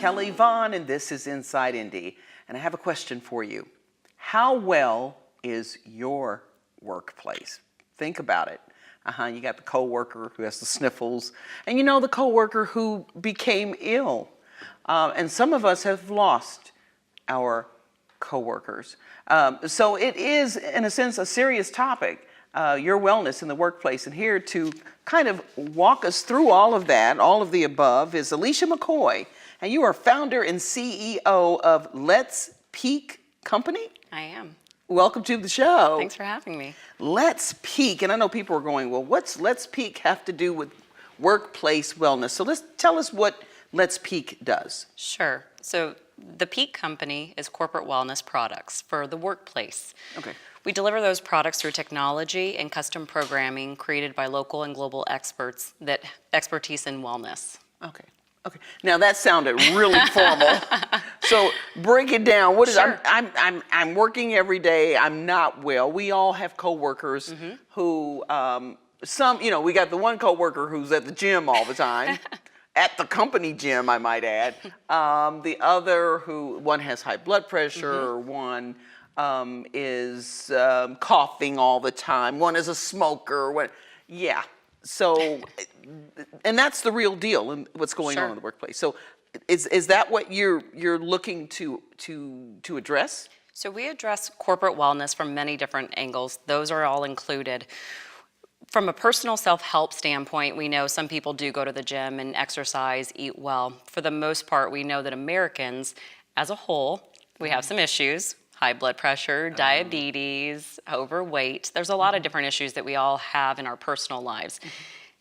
Kelly Vaughn, and this is Inside Indy. And I have a question for you. How well is your workplace? Think about it. You got the coworker who has the sniffles, and you know the coworker who became ill. And some of us have lost our coworkers. So it is, in a sense, a serious topic, your wellness in the workplace. And here to kind of walk us through all of that, all of the above, is Alicia McCoy. And you are founder and CEO of Let's Peak Company? I am. Welcome to the show. Thanks for having me. Let's Peak, and I know people are going, well, what's Let's Peak have to do with workplace wellness? So tell us what Let's Peak does. Sure. So the Peak Company is corporate wellness products for the workplace. Okay. We deliver those products through technology and custom programming created by local and global experts that expertise in wellness. Okay. Okay. Now that sounded really formal. So break it down. What is Sure. I'm working every day. I'm not well. We all have coworkers who we got the one coworker who's at the gym all the time. At the company gym, I might add. The other one has high blood pressure, one is coughing all the time, one is a smoker. Yeah. So, and that's the real deal and what's going on in the workplace. So is that what you're looking to address? So we address corporate wellness from many different angles. Those are all included. From a personal self-help standpoint, we know some people do go to the gym and exercise, eat well. For the most part, we know that Americans, as a whole, we have some issues. High blood pressure, diabetes, overweight. There's a lot of different issues that we all have in our personal lives.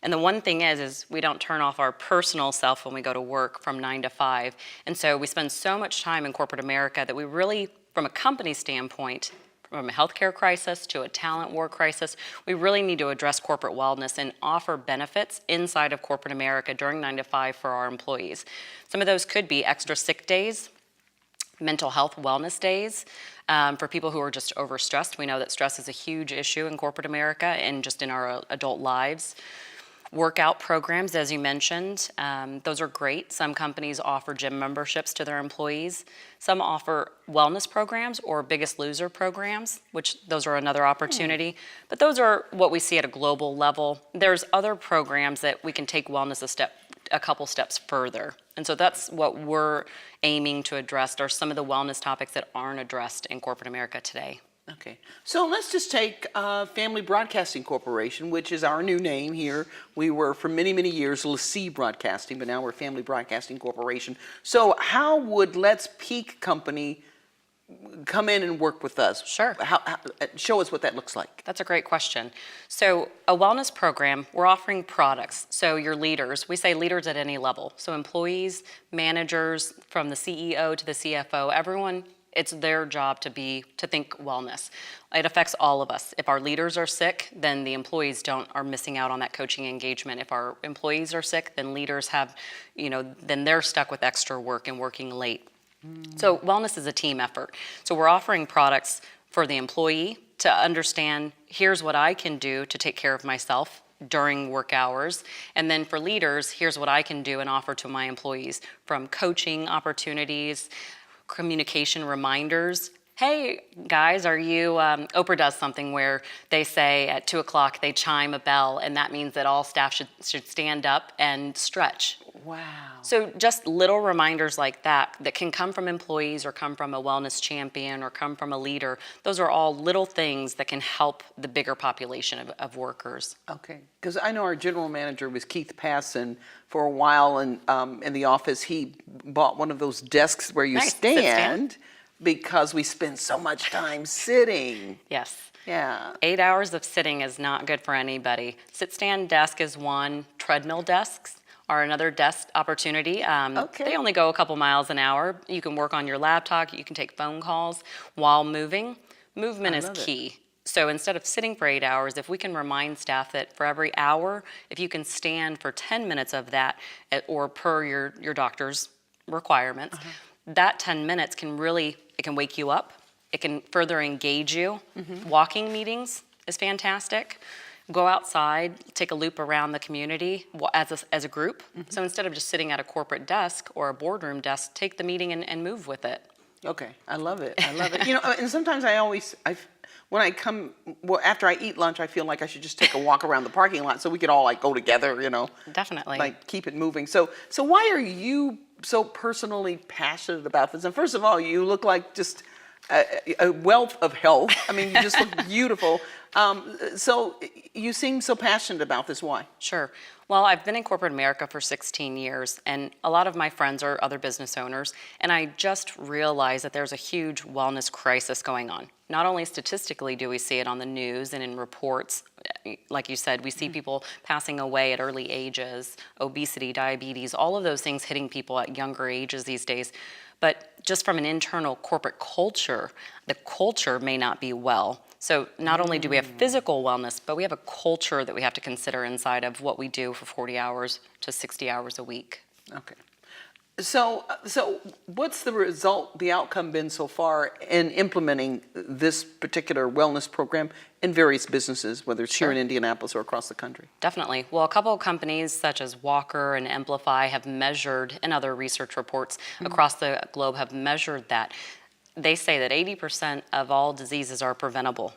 And the one thing is we don't turn off our personal self when we go to work from 9 to 5. And so we spend so much time in corporate America that we really, from a company standpoint, from a healthcare crisis to a talent war crisis, we really need to address corporate wellness and offer benefits inside of corporate America during 9 to 5 for our employees. Some of those could be extra sick days, mental health wellness days for people who are just overstressed. We know that stress is a huge issue in corporate America and just in our adult lives. Workout programs, as you mentioned, those are great. Some companies offer gym memberships to their employees. Some offer wellness programs or Biggest Loser programs, which those are another opportunity. But those are what we see at a global level. There's other programs that we can take wellness a couple steps further. And so that's what we're aiming to address, are some of the wellness topics that aren't addressed in corporate America today. Okay, so let's just take Family Broadcasting Corporation, which is our new name here. We were for many, many years LaCie Broadcasting, but now we're Family Broadcasting Corporation. So how would Let's Peak Company come in and work with us? Sure. Show us what that looks like. That's a great question. So a wellness program, we're offering products. So your leaders, we say leaders at any level. So employees, managers, from the CEO to the CFO, everyone, it's their job to think wellness. It affects all of us. If our leaders are sick, then the employees are missing out on that coaching engagement. If our employees are sick, then leaders then they're stuck with extra work and working late. So wellness is a team effort. So we're offering products for the employee to understand, here's what I can do to take care of myself during work hours. And then for leaders, here's what I can do and offer to my employees, from coaching opportunities, communication reminders. Hey guys, Oprah does something where they say at 2:00 they chime a bell, and that means that all staff should stand up and stretch. Wow. So just little reminders like that can come from employees or come from a wellness champion or come from a leader. Those are all little things that can help the bigger population of workers. Okay, because I know our general manager was Keith Passon for a while, and in the office he bought one of those desks where you stand because we spend so much time sitting. Yes. Yeah. 8 hours of sitting is not good for anybody. Sit-stand desk is one. Treadmill desks are another desk opportunity. They only go a couple miles an hour. You can work on your laptop. You can take phone calls while moving. Movement is key. So instead of sitting for 8 hours, if we can remind staff that for every hour, if you can stand for 10 minutes of that, or per your doctor's requirements, that 10 minutes can wake you up. It can further engage you. Walking meetings is fantastic. Go outside, take a loop around the community as a group. So instead of just sitting at a corporate desk or a boardroom desk, take the meeting and move with it. Okay, I love it. I love it. And sometimes when I come, after I eat lunch, I feel like I should just take a walk around the parking lot so we could all like go together, Definitely. like keep it moving. So why are you so personally passionate about this? And first of all, you look like just a wealth of health. I mean, you just look beautiful. So you seem so passionate about this. Why? Sure. Well, I've been in corporate America for 16 years, and a lot of my friends are other business owners, and I just realized that there's a huge wellness crisis going on. Not only statistically do we see it on the news and in reports, like you said, we see people passing away at early ages, obesity, diabetes, all of those things hitting people at younger ages these days. But just from an internal corporate culture, the culture may not be well. So not only do we have physical wellness, but we have a culture that we have to consider inside of what we do for 40 hours to 60 hours a week. Okay. So what's the outcome been so far in implementing this particular wellness program in various businesses, whether it's here in Indianapolis or across the country? Definitely. Well, a couple of companies such as Walker and Amplify have measured, and other research reports across the globe have measured that. They say that 80% of all diseases are preventable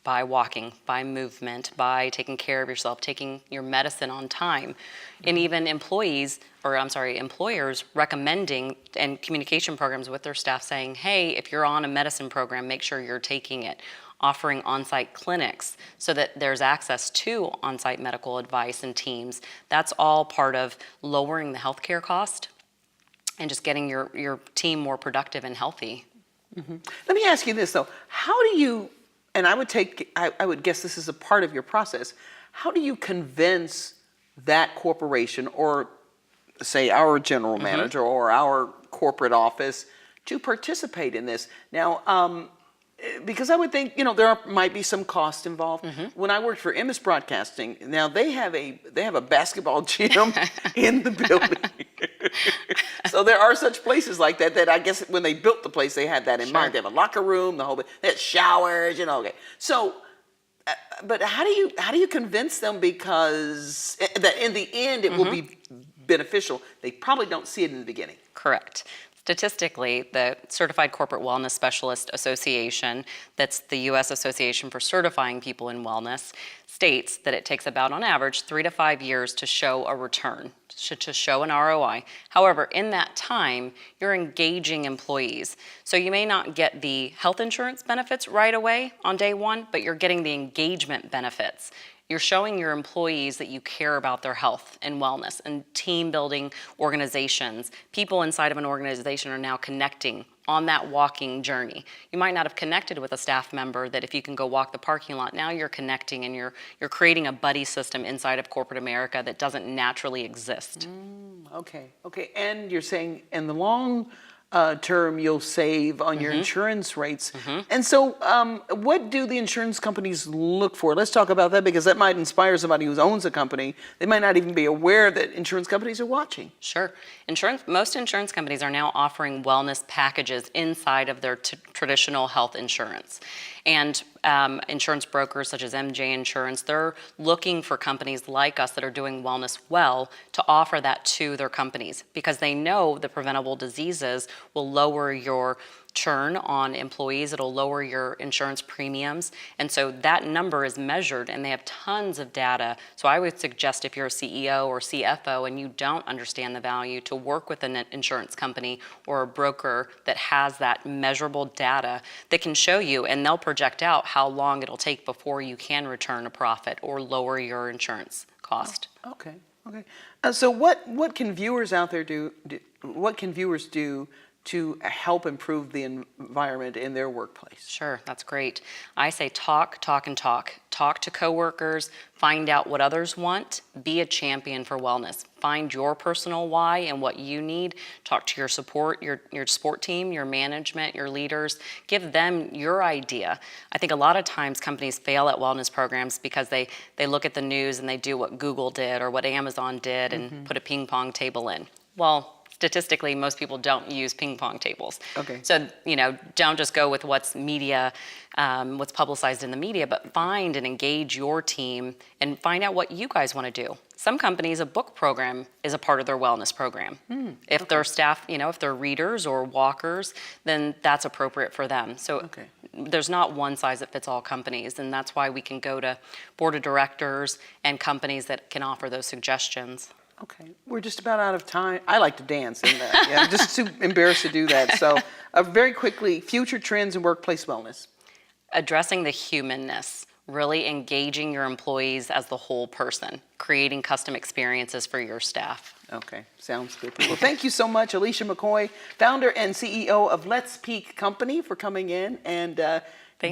by walking, by movement, by taking care of yourself, taking your medicine on time. And even employers recommending and communication programs with their staff saying, hey, if you're on a medicine program, make sure you're taking it. Offering on-site clinics so that there's access to on-site medical advice and teams. That's all part of lowering the healthcare cost and just getting your team more productive and healthy. Let me ask you this though, how do you, and I would guess this is a part of your process, how do you convince that corporation or say our general manager or our corporate office to participate in this? Now, because I would think, there might be some cost involved. When I worked for MS Broadcasting, now they have a basketball gym in the building. So there are such places like that I guess when they built the place, they had that in mind. They have a locker room, the whole bit. They had showers, okay. So, but how do you convince them, because that in the end it will be beneficial? They probably don't see it in the beginning. Correct. Statistically, the Certified Corporate Wellness Specialist Association, that's the U.S. Association for Certifying People in Wellness, states that it takes about, on average, 3 to 5 years to show a return, to show an ROI. However, in that time, you're engaging employees. So you may not get the health insurance benefits right away on day one, but you're getting the engagement benefits. You're showing your employees that you care about their health and wellness, and team building organizations. People inside of an organization are now connecting on that walking journey. You might not have connected with a staff member that if you can go walk the parking lot, now you're connecting and you're creating a buddy system inside of corporate America that doesn't naturally exist. Okay. And you're saying in the long term, you'll save on your insurance rates. And so what do the insurance companies look for? Let's talk about that, because that might inspire somebody who owns a company. They might not even be aware that insurance companies are watching. Sure. Most insurance companies are now offering wellness packages inside of their traditional health insurance. And insurance brokers such as MJ Insurance, they're looking for companies like us that are doing wellness well to offer that to their companies, because they know the preventable diseases will lower your churn on employees, it'll lower your insurance premiums, and so that number is measured and they have tons of data. So I would suggest, if you're a CEO or CFO and you don't understand the value, to work with an insurance company or a broker that has that measurable data that can show you, and they'll project out how long it'll take before you can return a profit or lower your insurance cost. Okay. So what can viewers out there do? What can viewers do to help improve the environment in their workplace? Sure, that's great. I say talk, and talk. Talk to coworkers, find out what others want, be a champion for wellness. Find your personal why and what you need. Talk to your support team, your management, your leaders. Give them your idea. I think a lot of times companies fail at wellness programs because they look at the news and they do what Google did or what Amazon did and put a ping pong table in. Well, statistically, most people don't use ping pong tables. Okay. So, don't just go with what's what's publicized in the media, but find and engage your team and find out what you guys want to do. Some companies, a book program is a part of their wellness program. If their staff, if they're readers or walkers, then that's appropriate for them. So there's not one size that fits all companies, and that's why we can go to board of directors and companies that can offer those suggestions. Okay, we're just about out of time. I like to dance in that. Yeah, I'm just too embarrassed to do that. So very quickly, future trends in workplace wellness. Addressing the humanness, really engaging your employees as the whole person, creating custom experiences for your staff. Okay, sounds good. Well, thank you so much, Alicia McCoy, founder and CEO of Let's Peak Company, for coming in and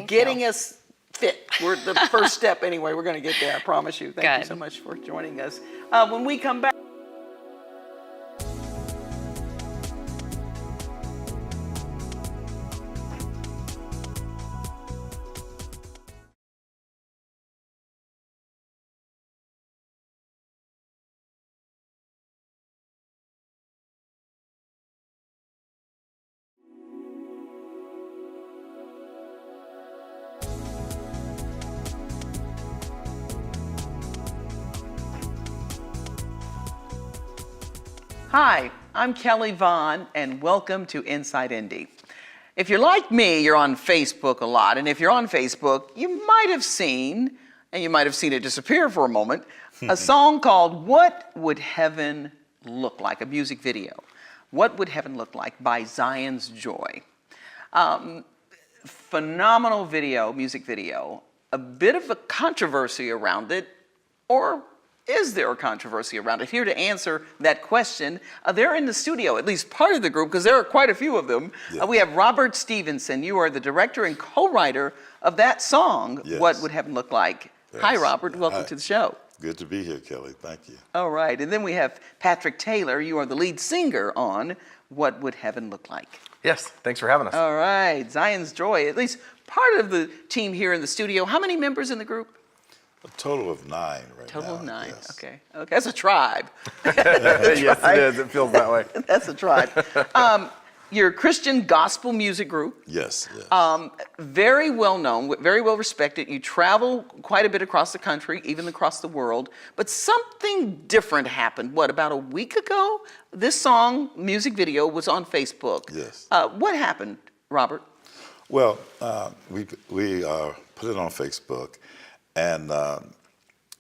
getting us fit. We're the first step anyway. We're going to get there, I promise you. Thank you so much for joining us. When we come back, hi, I'm Kelly Vaughn, and welcome to Inside Indy. If you're like me, you're on Facebook a lot, and if you're on Facebook, you might have seen, and you might have seen it disappear for a moment, a song called What Would Heaven Look Like, a music video. What Would Heaven Look Like by Zion's Joy. Phenomenal video, music video. A bit of a controversy around it, or is there a controversy around it? Here to answer that question, they're in the studio, at least part of the group, because there are quite a few of them. Yes. We have Robert Stevenson. You are the director and co-writer of that song, Yes. What Would Heaven Look Like? Yes. Hi, Robert. Welcome Hi. to the show. Good to be here, Kelly. Thank you. All right. And then we have Patrick Taylor. You are the lead singer on What Would Heaven Look Like? Yes, thanks for having us. All right. Zion's Joy, at least part of the team here in the studio. How many members in the group? A total of 9 right now. Total of 9. Yes. Okay. That's a tribe. Yes, it is. It feels that way. That's a tribe. You're a Christian gospel music group. Yes, yes. Very well known, very well respected. You travel quite a bit across the country, even across the world. But something different happened. What, about a week ago? This song, music video, was on Facebook. Yes. What happened, Robert? Well, we put it on Facebook, and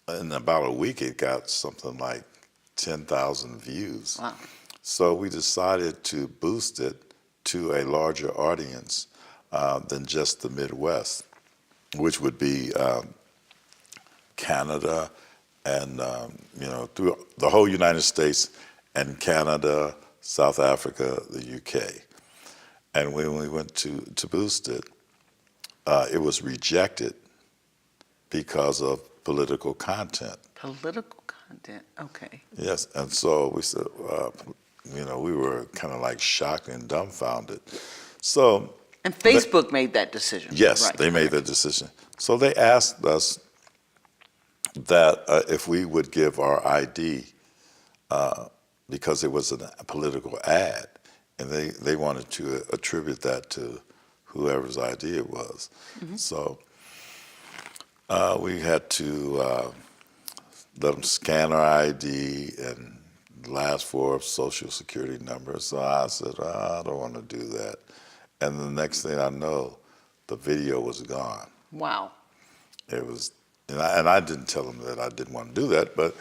in about a week it got something like 10,000 views. Wow. So we decided to boost it to a larger audience than just the Midwest, which would be Canada and through the whole United States and Canada, South Africa, the UK. And when we went to boost it, it was rejected because of political content. Political content. Okay. Yes, and so we said, we were kind of like shocked and dumbfounded. So. And Facebook made that decision. Yes, right. they made that decision. So they asked us that if we would give our ID, because it was a political ad, and they wanted to attribute that to whoever's ID it was. Mm-hmm. So we had to let them scan our ID and last 4 Social Security numbers. So I said, I don't want to do that. And the next thing I know, the video was gone. Wow. It was, and I didn't tell them that I didn't want to do that, but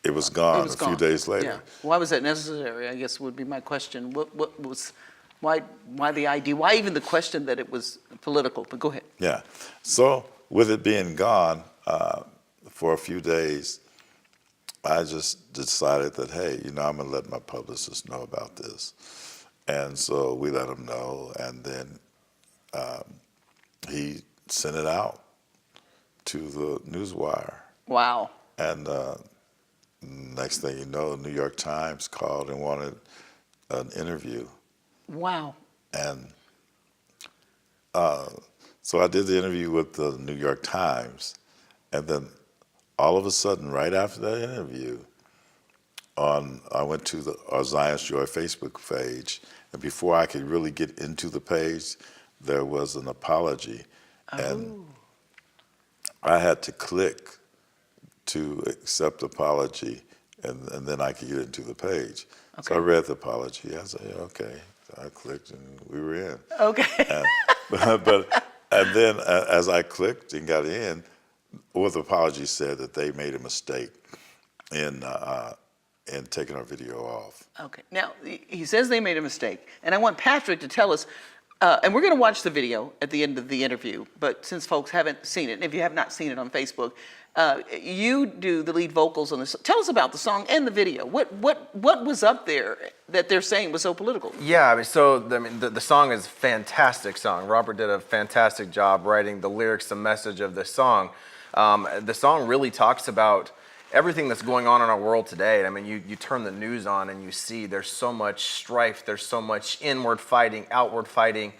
it was gone a few days later. Yeah. Why was that necessary, I guess would be my question. Why the ID? Why even the question that it was political? But go ahead. Yeah. So with it being gone for a few days, I just decided that, hey, I'm going to let my publicist know about this. And so we let him know, and then he sent it out to the newswire. Wow. And next thing you know, the New York Times called and wanted an interview. Wow. And so I did the interview with the New York Times, and then all of a sudden, right after that interview, I went to our Zion's Joy Facebook page, and before I could really get into the page, there was an apology, and I had to click to accept the apology, and then I could get into the page. Okay. So I read the apology. I said, yeah, okay. So I clicked, and we were in. Okay. And then as I clicked and got in, the apology said that they made a mistake in taking our video off. Okay. Now, he says they made a mistake, and I want Patrick to tell us, and we're going to watch the video at the end of the interview, but since folks haven't seen it, and if you have not seen it on Facebook, you do the lead vocals on this. Tell us about the song and the video. What was up there that they're saying was so political? Yeah, the song is a fantastic song. Robert did a fantastic job writing the lyrics, the message of the song. The song really talks about everything that's going on in our world today. I mean, you turn the news on and you see there's so much strife, there's so much inward fighting, outward fighting,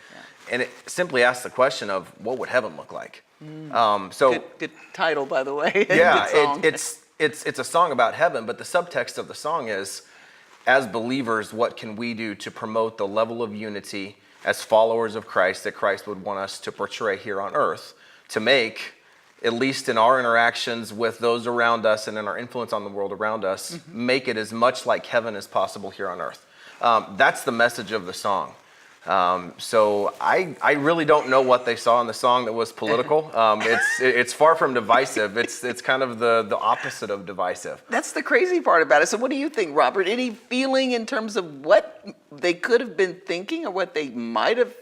and it simply asks the question of what would heaven look like? Good title, by the way. Yeah, Good song. it's a song about heaven, but the subtext of the song is, as believers, what can we do to promote the level of unity as followers of Christ that Christ would want us to portray here on earth, to make, at least in our interactions with those around us and in our influence on the world around us, make it as much like heaven as possible here on earth. That's the message of the song. So I really don't know what they saw in the song that was political. It's far from divisive. It's kind of the opposite of divisive. That's the crazy part about it. So what do you think, Robert? Any feeling in terms of what they could have been thinking or what they might have,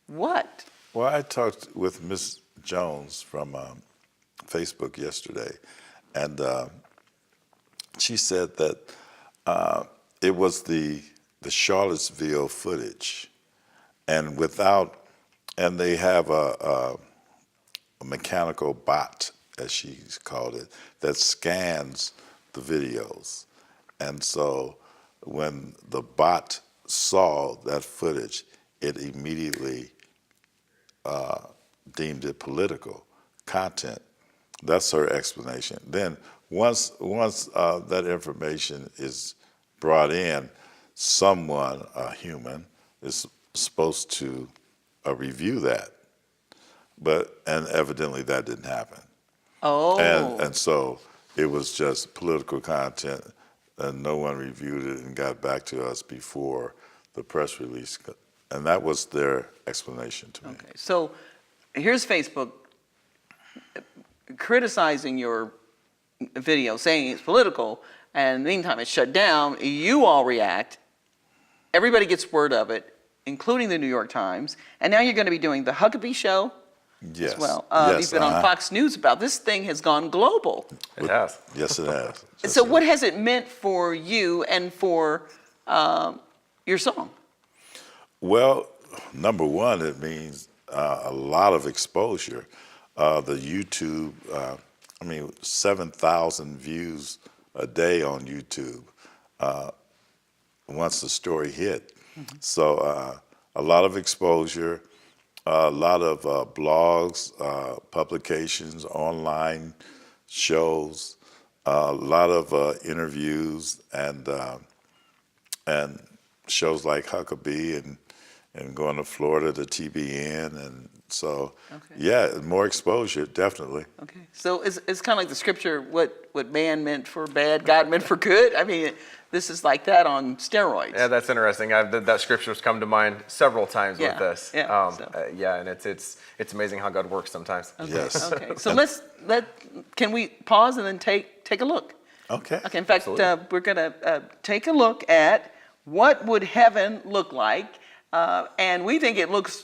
what? Well, I talked with Miss Jones from Facebook yesterday, and she said that it was the Charlottesville footage, and they have a mechanical bot, as she's called it, that scans the videos, and so when the bot saw that footage, it immediately deemed it political content. That's her explanation. Then once that information is brought in, someone, a human, is supposed to review that. And evidently that didn't happen. Oh. And so it was just political content, and no one reviewed it and got back to us before the press release. And that was their explanation to me. Okay, so here's Facebook criticizing your video, saying it's political, and in the meantime it's shut down. You all react. Everybody gets word of it, including the New York Times. And now you're going to be doing the Huckabee Show Yes. as well. Yes, You've been on Fox News about this thing has gone global. It has. Yes, it has. So what has it meant for you and for your song? Well, number one, it means a lot of exposure. The YouTube, 7,000 views a day on YouTube once the story hit. Mm-hmm. So a lot of exposure, a lot of blogs, publications, online shows, a lot of interviews, and shows like Huckabee and going to Florida to TBN, and so yeah, more exposure, definitely. Okay, so it's kind of like the scripture: what man meant for bad, God meant for good. I mean, this is like that on steroids. Yeah, that's interesting. That scripture's come to mind several times with this. Yeah, and it's amazing how God works sometimes. Okay. Yes. Okay. So can we pause and then take a look? Okay. Okay. In fact, we're gonna take a look at what would heaven look like, and we think it looks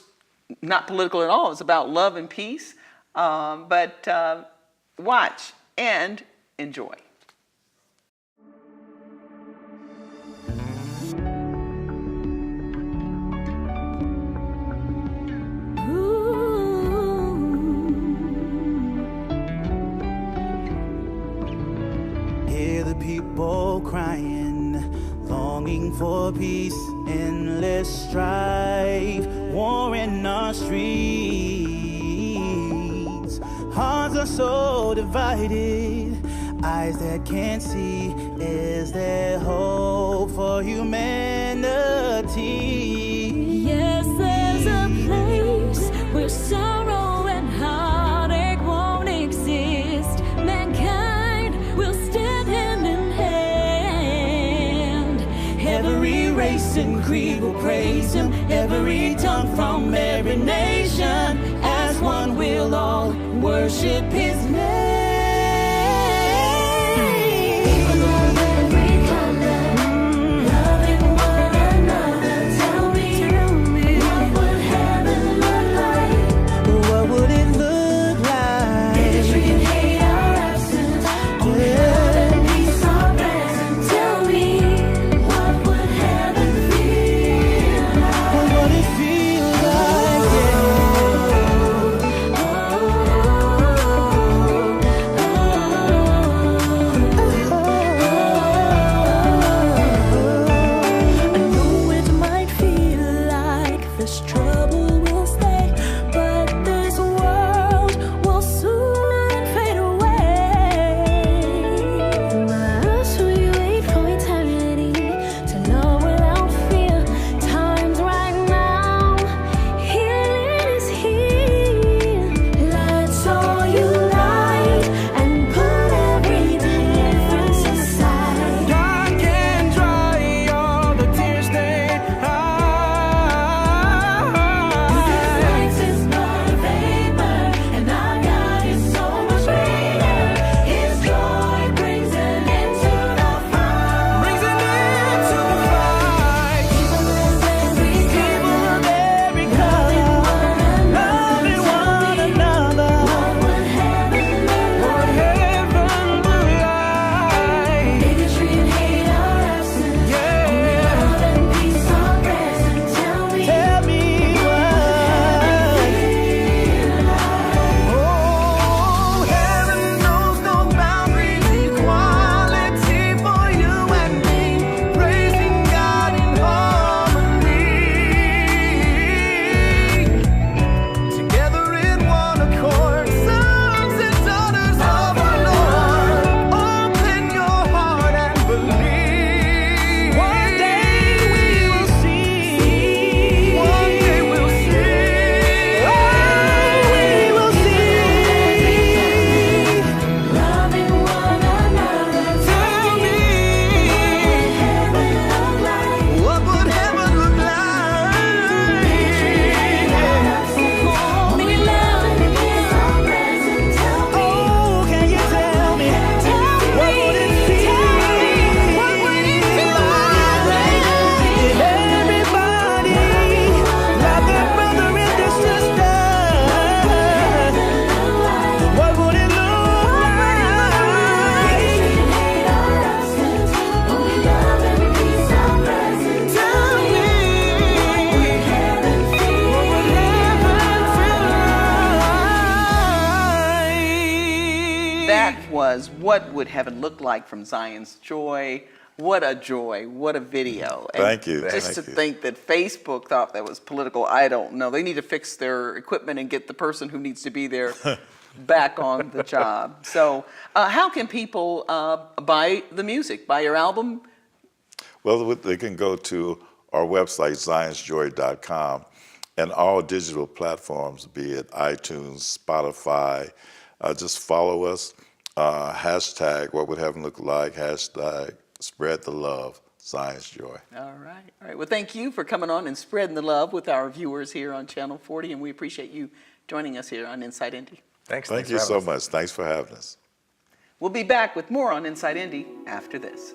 not political at all. It's about love and peace. But watch and enjoy. Hear the people crying, longing for peace, endless strife, war in our streets. Hearts are so divided. eyes that can't see. Is there hope for humanity? Yes, there's a place where sorrow and heartache won't exist. Mankind will stand hand in hand. Every race and creed will praise him. Every tongue from every nation, as one will all worship his name. Was What Would Heaven Look Like from Zion's Joy. What a joy. What a video. And Thank you. Just Thank to you. think that Facebook thought that was political, I don't know. They need to fix their equipment and get the person who needs to be there back on the job. So how can people buy the music, buy your album? Well, they can go to our website, zionsjoy.com, and all digital platforms, be it iTunes, Spotify. Just follow us. Hashtag What Would Heaven Look Like, hashtag Spread the Love, Zion's Joy. All right. All right. Well, thank you for coming on and spreading the love with our viewers here on Channel 40, and we appreciate you joining us here on Inside Indy. Thanks. Thank you so much. Thanks for having us. We'll be back with more on Inside Indy after this.